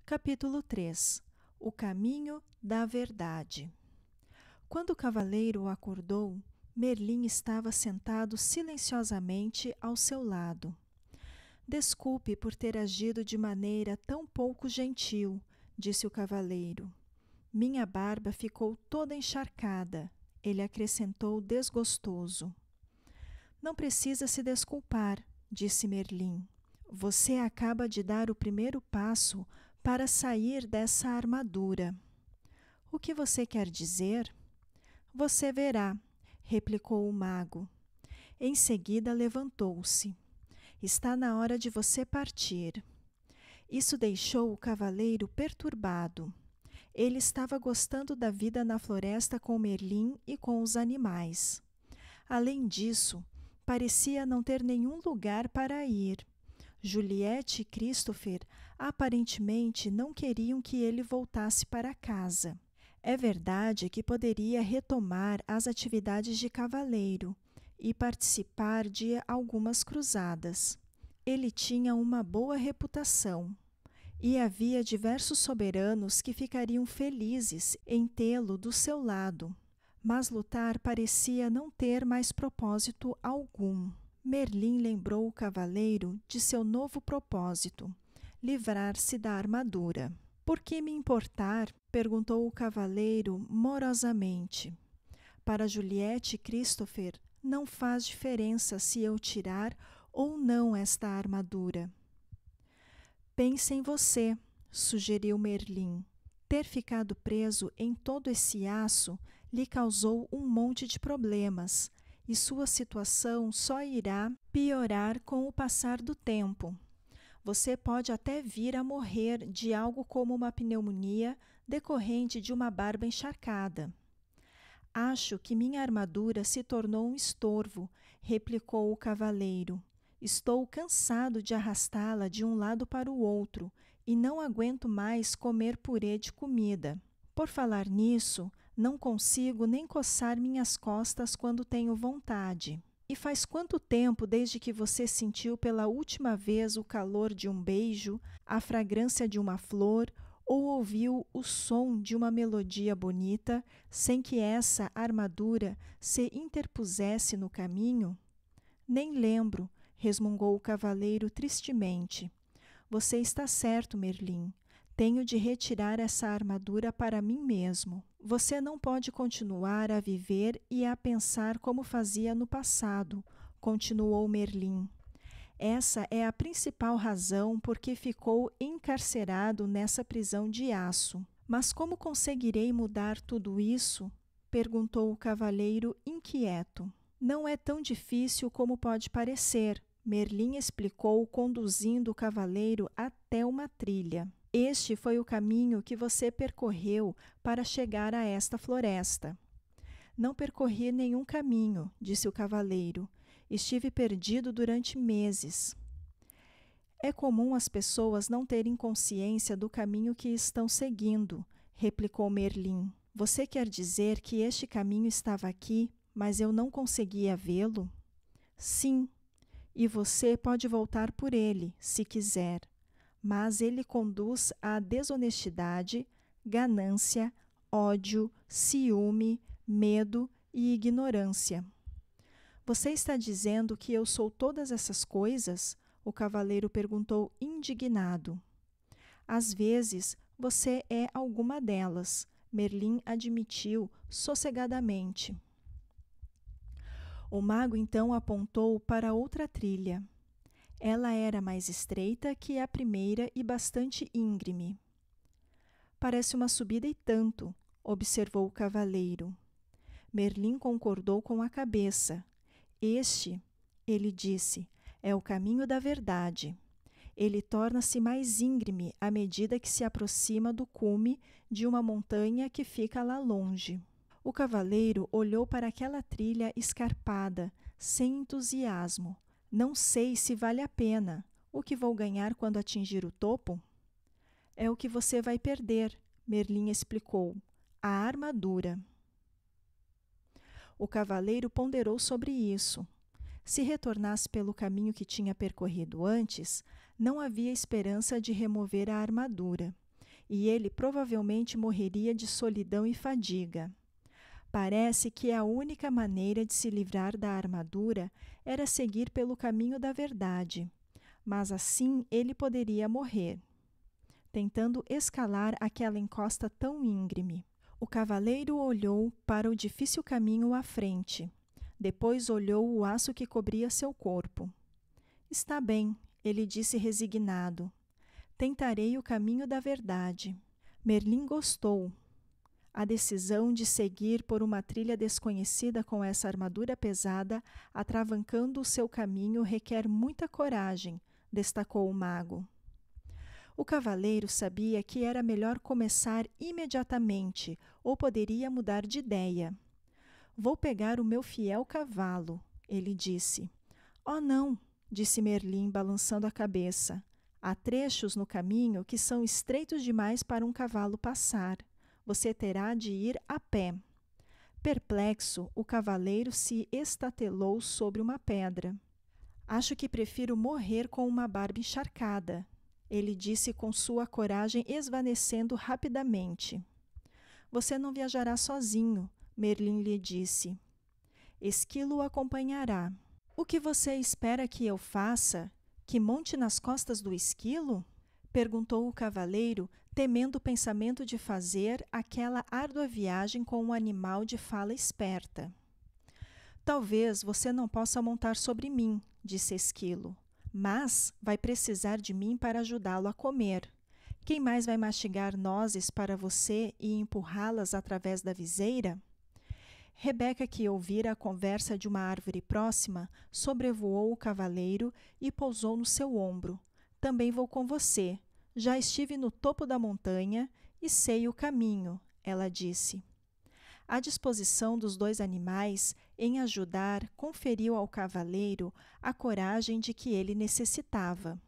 Capítulo 3. O caminho da verdade. Quando o cavaleiro acordou, Merlin estava sentado silenciosamente ao seu lado. Desculpe por ter agido de maneira tão pouco gentil, disse o cavaleiro. Minha barba ficou toda encharcada, ele acrescentou desgostoso. Não precisa se desculpar, disse Merlin. Você acaba de dar o primeiro passo para sair dessa armadura. O que você quer dizer? Você verá, replicou o mago. Em seguida levantou-se. Está na hora de você partir. Isso deixou o cavaleiro perturbado. Ele estava gostando da vida na floresta com Merlin e com os animais. Além disso, parecia não ter nenhum lugar para ir. Juliette e Christopher aparentemente não queriam que ele voltasse para casa. É verdade que poderia retomar as atividades de cavaleiro e participar de algumas cruzadas. Ele tinha uma boa reputação e havia diversos soberanos que ficariam felizes em tê-lo do seu lado. Mas lutar parecia não ter mais propósito algum. Merlin lembrou o cavaleiro de seu novo propósito, livrar-se da armadura. Por que me importar? Perguntou o cavaleiro morosamente. Para Juliette e Christopher, não faz diferença se eu tirar ou não esta armadura. Pense em você, sugeriu Merlin. Ter ficado preso em todo esse aço lhe causou um monte de problemas, e sua situação só irá piorar com o passar do tempo. Você pode até vir a morrer de algo como uma pneumonia decorrente de uma barba encharcada. Acho que minha armadura se tornou um estorvo, replicou o cavaleiro. Estou cansado de arrastá-la de um lado para o outro e não aguento mais comer purê de comida. Por falar nisso, não consigo nem coçar minhas costas quando tenho vontade. E faz quanto tempo desde que você sentiu pela última vez o calor de um beijo, a fragrância de uma flor ou ouviu o som de uma melodia bonita sem que essa armadura se interpusesse no caminho? Nem lembro, resmungou o cavaleiro tristemente. Você está certo, Merlin. Tenho de retirar essa armadura para mim mesmo. Você não pode continuar a viver e a pensar como fazia no passado, continuou Merlin. Essa é a principal razão por que ficou encarcerado nessa prisão de aço. Mas como conseguirei mudar tudo isso? Perguntou o cavaleiro inquieto. Não é tão difícil como pode parecer, Merlin explicou, conduzindo o cavaleiro até uma trilha. Este foi o caminho que você percorreu para chegar a esta floresta. Não percorri nenhum caminho, disse o cavaleiro. Estive perdido durante meses. É comum as pessoas não terem consciência do caminho que estão seguindo, replicou Merlin. Você quer dizer que este caminho estava aqui, mas eu não conseguia vê-lo? Sim, e você pode voltar por ele, se quiser. Mas ele conduz à desonestidade, ganância, ódio, ciúme, medo e ignorância. Você está dizendo que eu sou todas essas coisas? O cavaleiro perguntou indignado. Às vezes, você é alguma delas, Merlin admitiu sossegadamente. O mago então apontou para outra trilha. Ela era mais estreita que a primeira e bastante íngreme. Parece uma subida e tanto, observou o cavaleiro. Merlin concordou com a cabeça. Este, ele disse, é o caminho da verdade. Ele torna-se mais íngreme à medida que se aproxima do cume de uma montanha que fica lá longe. O cavaleiro olhou para aquela trilha escarpada, sem entusiasmo. Não sei se vale a pena. O que vou ganhar quando atingir o topo? É o que você vai perder, Merlin explicou. A armadura. O cavaleiro ponderou sobre isso. Se retornasse pelo caminho que tinha percorrido antes, não havia esperança de remover a armadura. e ele provavelmente morreria de solidão e fadiga. Parece que a única maneira de se livrar da armadura era seguir pelo caminho da verdade, mas assim ele poderia morrer, tentando escalar aquela encosta tão íngreme. O cavaleiro olhou para o difícil caminho à frente. Depois olhou o aço que cobria seu corpo. Está bem, ele disse resignado. Tentarei o caminho da verdade. Merlin gostou. A decisão de seguir por uma trilha desconhecida com essa armadura pesada, atravancando o seu caminho, requer muita coragem, destacou o mago. O cavaleiro sabia que era melhor começar imediatamente, ou poderia mudar de ideia. Vou pegar o meu fiel cavalo, ele disse. Oh, não, disse Merlin, balançando a cabeça. Há trechos no caminho que são estreitos demais para um cavalo passar. Você terá de ir a pé. Perplexo, o cavaleiro se estatelou sobre uma pedra. Acho que prefiro morrer com uma barba encharcada, ele disse com sua coragem esvanecendo rapidamente. Você não viajará sozinho, Merlin lhe disse. Esquilo o acompanhará. O que você espera que eu faça? Que monte nas costas do esquilo? Perguntou o cavaleiro, temendo o pensamento de fazer aquela árdua viagem com um animal de fala esperta. Talvez você não possa montar sobre mim, disse Esquilo, mas vai precisar de mim para ajudá-lo a comer. Quem mais vai mastigar nozes para você e empurrá-las através da viseira? Rebeca, que ouvira a conversa de uma árvore próxima, sobrevoou o cavaleiro e pousou no seu ombro. Também vou com você. Já estive no topo da montanha e sei o caminho, ela disse. A disposição dos dois animais em ajudar conferiu ao cavaleiro a coragem de que ele necessitava.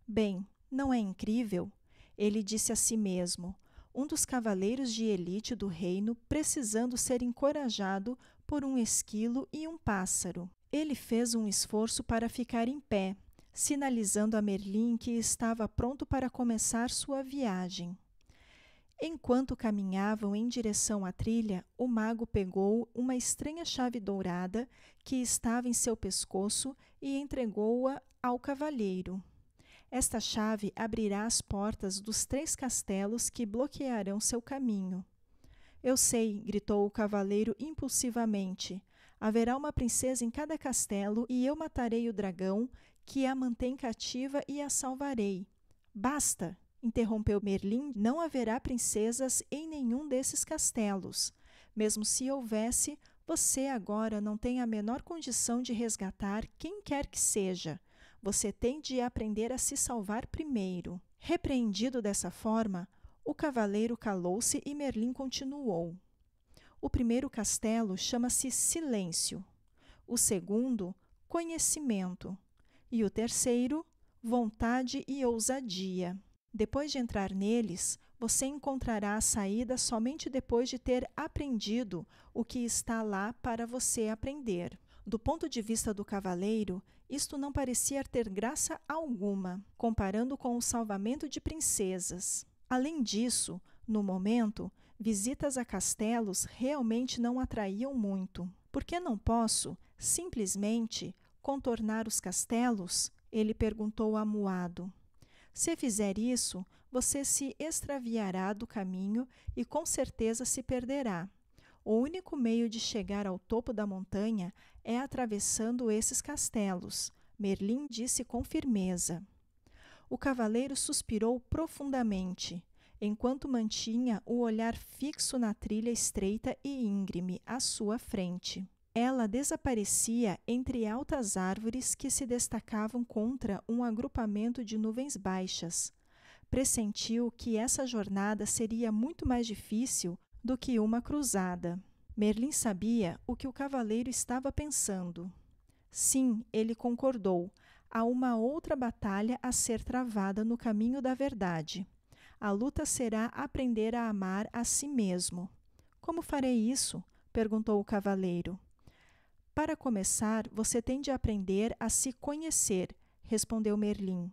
Bem, não é incrível? Ele disse a si mesmo, um dos cavaleiros de elite do reino precisando ser encorajado por um esquilo e um pássaro. Ele fez um esforço para ficar em pé, sinalizando a Merlin que estava pronto para começar sua viagem. Enquanto caminhavam em direção à trilha, o mago pegou uma estranha chave dourada que estava em seu pescoço e entregou-a ao cavalheiro. Esta chave abrirá as portas dos 3 castelos que bloquearão seu caminho. Eu sei, gritou o cavaleiro impulsivamente. Haverá uma princesa em cada castelo e eu matarei o dragão que a mantém cativa e a salvarei. Basta! Interrompeu Merlin, não haverá princesas em nenhum desses castelos. Mesmo se houvesse, você agora não tem a menor condição de resgatar quem quer que seja. Você tem de aprender a se salvar primeiro. Repreendido dessa forma, o cavaleiro calou-se e Merlin continuou. O primeiro castelo chama-se Silêncio. O segundo, Conhecimento. E o terceiro, Vontade e Ousadia. Depois de entrar neles, você encontrará a saída somente depois de ter aprendido o que está lá para você aprender. Do ponto de vista do cavaleiro, isto não parecia ter graça alguma, comparando com o salvamento de princesas. Além disso, no momento, visitas a castelos realmente não atraíam muito. Por que não posso, simplesmente, contornar os castelos? Ele perguntou amuado. Se fizer isso, você se extraviará do caminho e com certeza se perderá. O único meio de chegar ao topo da montanha é atravessando esses castelos, Merlin disse com firmeza. O cavaleiro suspirou profundamente, enquanto mantinha o olhar fixo na trilha estreita e íngreme à sua frente. Ela desaparecia entre altas árvores que se destacavam contra um agrupamento de nuvens baixas. Pressentiu que essa jornada seria muito mais difícil do que uma cruzada. Merlin sabia o que o cavaleiro estava pensando. Sim, ele concordou. Há uma outra batalha a ser travada no caminho da verdade. A luta será aprender a amar a si mesmo. Como farei isso? Perguntou o cavaleiro. Para começar, você tem de aprender a se conhecer, respondeu Merlin.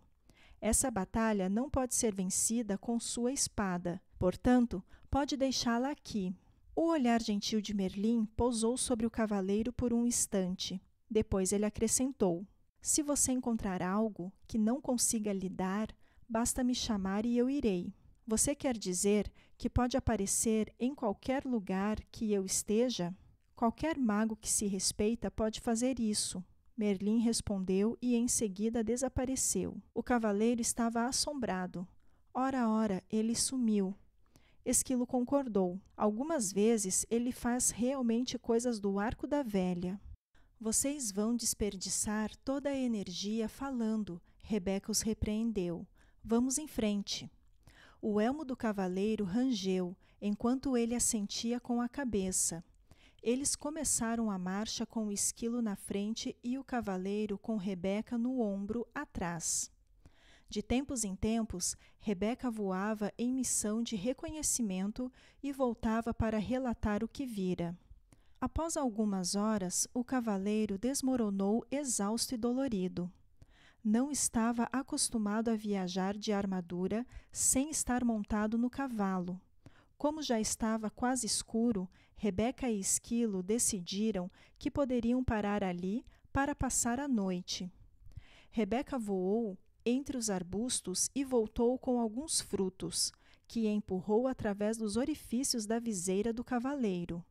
Essa batalha não pode ser vencida com sua espada, portanto, pode deixá-la aqui. O olhar gentil de Merlin pousou sobre o cavaleiro por um instante. Depois ele acrescentou: se você encontrar algo que não consiga lhe dar, basta me chamar e eu irei. Você quer dizer que pode aparecer em qualquer lugar que eu esteja? Qualquer mago que se respeita pode fazer isso. Merlin respondeu e em seguida desapareceu. O cavaleiro estava assombrado. Ora, ele sumiu. Esquilo concordou. Algumas vezes ele faz realmente coisas do arco da velha. Vocês vão desperdiçar toda a energia falando, Rebeca os repreendeu. Vamos em frente. O elmo do cavaleiro rangeu, enquanto ele assentia com a cabeça. Eles começaram a marcha com o esquilo na frente e o cavaleiro com Rebeca no ombro atrás. De tempos em tempos, Rebeca voava em missão de reconhecimento e voltava para relatar o que vira. Após algumas horas, o cavaleiro desmoronou exausto e dolorido. Não estava acostumado a viajar de armadura sem estar montado no cavalo. Como já estava quase escuro, Rebeca e Esquilo decidiram que poderiam parar ali para passar a noite. Rebeca voou entre os arbustos e voltou com alguns frutos, que empurrou através dos orifícios da viseira do cavaleiro.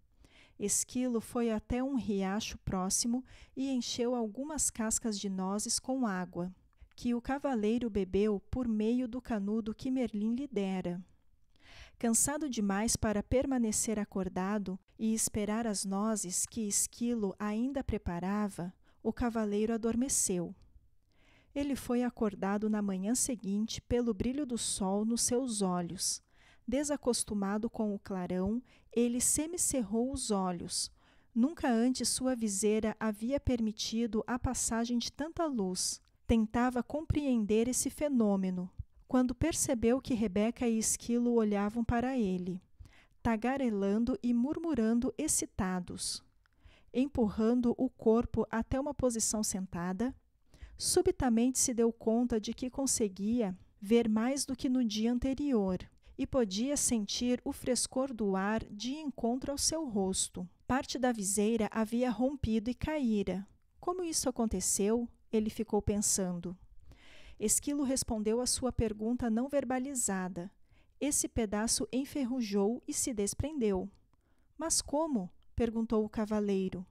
Esquilo foi até um riacho próximo e encheu algumas cascas de nozes com água, que o cavaleiro bebeu por meio do canudo que Merlin lhe dera. Cansado demais para permanecer acordado e esperar as nozes que Esquilo ainda preparava, o cavaleiro adormeceu. Ele foi acordado na manhã seguinte pelo brilho do sol nos seus olhos. Desacostumado com o clarão, ele semicerrou os olhos. Nunca antes sua viseira havia permitido a passagem de tanta luz. Tentava compreender esse fenômeno, quando percebeu que Rebeca e Esquilo olhavam para ele, tagarelando e murmurando excitados. Empurrando o corpo até uma posição sentada, subitamente se deu conta de que conseguia ver mais do que no dia anterior e podia sentir o frescor do ar de encontro ao seu rosto. Parte da viseira havia rompido e caíra. Como isso aconteceu? Ele ficou pensando. Esquilo respondeu à sua pergunta não verbalizada. Esse pedaço enferrujou e se desprendeu. Mas como? Perguntou o cavaleiro.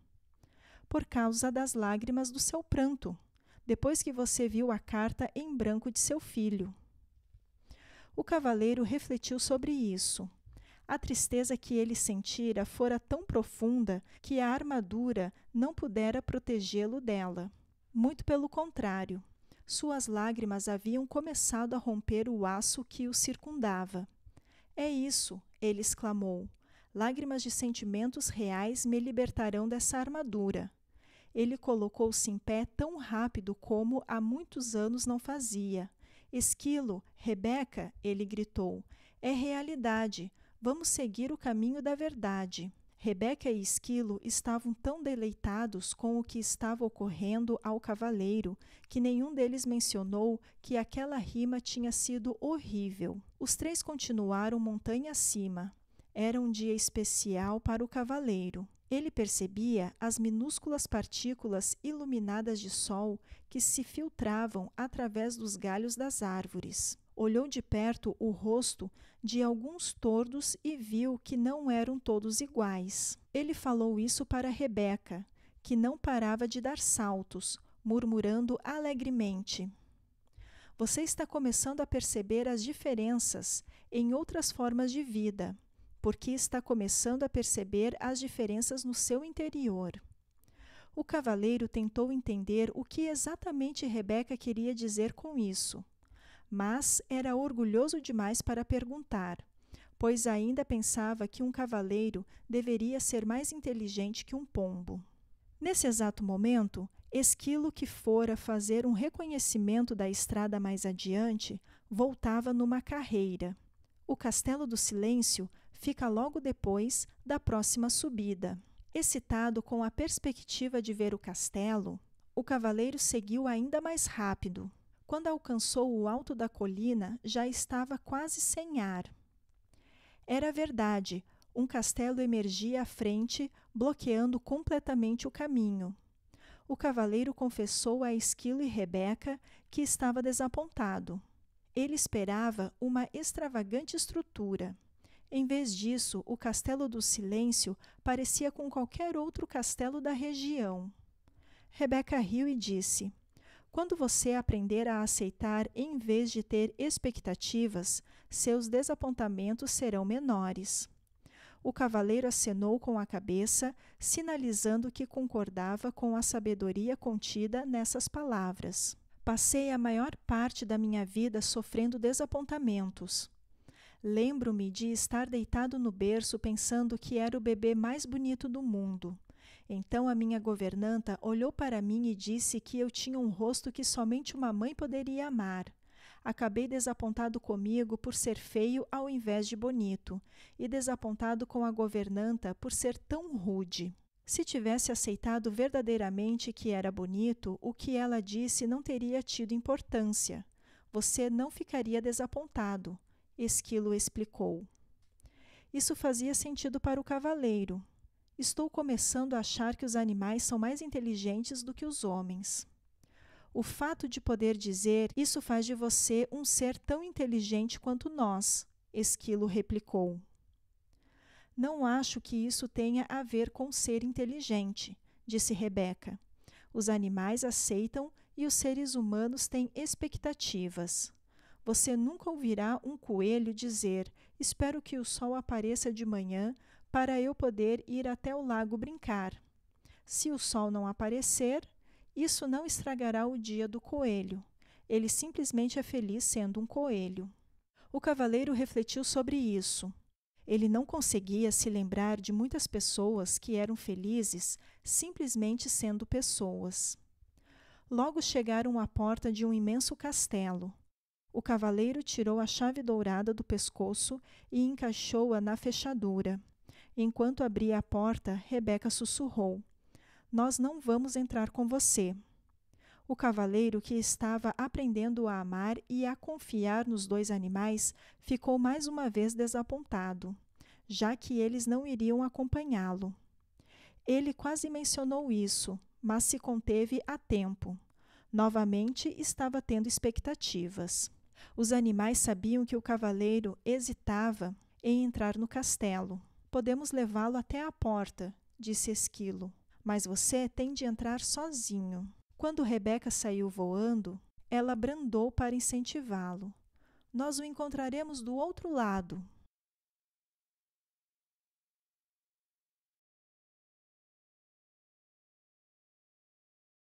Por causa das lágrimas do seu pranto, depois que você viu a carta em branco de seu filho. O cavaleiro refletiu sobre isso. A tristeza que ele sentira fora tão profunda que a armadura não pudera protegê-lo dela. Muito pelo contrário. Suas lágrimas haviam começado a romper o aço que o circundava. É isso, ele exclamou. Lágrimas de sentimentos reais me libertarão dessa armadura. Ele colocou-se em pé tão rápido como há muitos anos não fazia. Esquilo, Rebeca, ele gritou, é realidade. Vamos seguir o caminho da verdade. Rebeca e Esquilo estavam tão deleitados com o que estava ocorrendo ao cavaleiro que nenhum deles mencionou que aquela rima tinha sido horrível. Os três continuaram montanha acima. Era um dia especial para o cavaleiro. Ele percebia as minúsculas partículas iluminadas de sol que se filtravam através dos galhos das árvores. Olhou de perto o rosto de alguns tordos e viu que não eram todos iguais. Ele falou isso para Rebeca, que não parava de dar saltos, murmurando alegremente. Você está começando a perceber as diferenças em outras formas de vida, porque está começando a perceber as diferenças no seu interior. O cavaleiro tentou entender o que exatamente Rebeca queria dizer com isso. Mas era orgulhoso demais para perguntar, pois ainda pensava que um cavaleiro deveria ser mais inteligente que um pombo. Nesse exato momento, Esquilo, que fora fazer um reconhecimento da estrada mais adiante, voltava numa carreira. O Castelo do Silêncio fica logo depois da próxima subida. Excitado com a perspectiva de ver o castelo, o cavaleiro seguiu ainda mais rápido. Quando alcançou o alto da colina, já estava quase sem ar. Era verdade, um castelo emergia à frente, bloqueando completamente o caminho. O cavaleiro confessou a Esquilo e Rebeca que estava desapontado. Ele esperava uma extravagante estrutura. Em vez disso, o Castelo do Silêncio parecia com qualquer outro castelo da região. Rebeca riu e disse: quando você aprender a aceitar em vez de ter expectativas, seus desapontamentos serão menores. O cavaleiro acenou com a cabeça, sinalizando que concordava com a sabedoria contida nessas palavras. Passei a maior parte da minha vida sofrendo desapontamentos. Lembro-me de estar deitado no berço pensando que era o bebê mais bonito do mundo. Então a minha governanta olhou para mim e disse que eu tinha um rosto que somente uma mãe poderia amar. Acabei desapontado comigo por ser feio ao invés de bonito, e desapontado com a governanta por ser tão rude. Se tivesse aceitado verdadeiramente que era bonito, o que ela disse não teria tido importância. Você não ficaria desapontado, Esquilo explicou. Isso fazia sentido para o cavaleiro. Estou começando a achar que os animais são mais inteligentes do que os homens. O fato de poder dizer isso faz de você um ser tão inteligente quanto nós, Esquilo replicou. Não acho que isso tenha a ver com ser inteligente, disse Rebeca. Os animais aceitam e os seres humanos têm expectativas. Você nunca ouvirá um coelho dizer: espero que o sol apareça de manhã para eu poder ir até o lago brincar. Se o sol não aparecer, isso não estragará o dia do coelho. Ele simplesmente é feliz sendo um coelho. O cavaleiro refletiu sobre isso. Ele não conseguia se lembrar de muitas pessoas que eram felizes simplesmente sendo pessoas. Logo chegaram à porta de um imenso castelo. O cavaleiro tirou a chave dourada do pescoço e encaixou-a na fechadura. Enquanto abria a porta, Rebeca sussurrou: nós não vamos entrar com você. O cavaleiro, que estava aprendendo a amar e a confiar nos dois animais, ficou mais uma vez desapontado, já que eles não iriam acompanhá-lo. Ele quase mencionou isso, mas se conteve a tempo. Novamente estava tendo expectativas. Os animais sabiam que o cavaleiro hesitava em entrar no castelo. Podemos levá-lo até a porta, disse Esquilo, mas você tem de entrar sozinho. Quando Rebeca saiu voando, ela brandou para incentivá-lo. Nós o encontraremos do outro lado.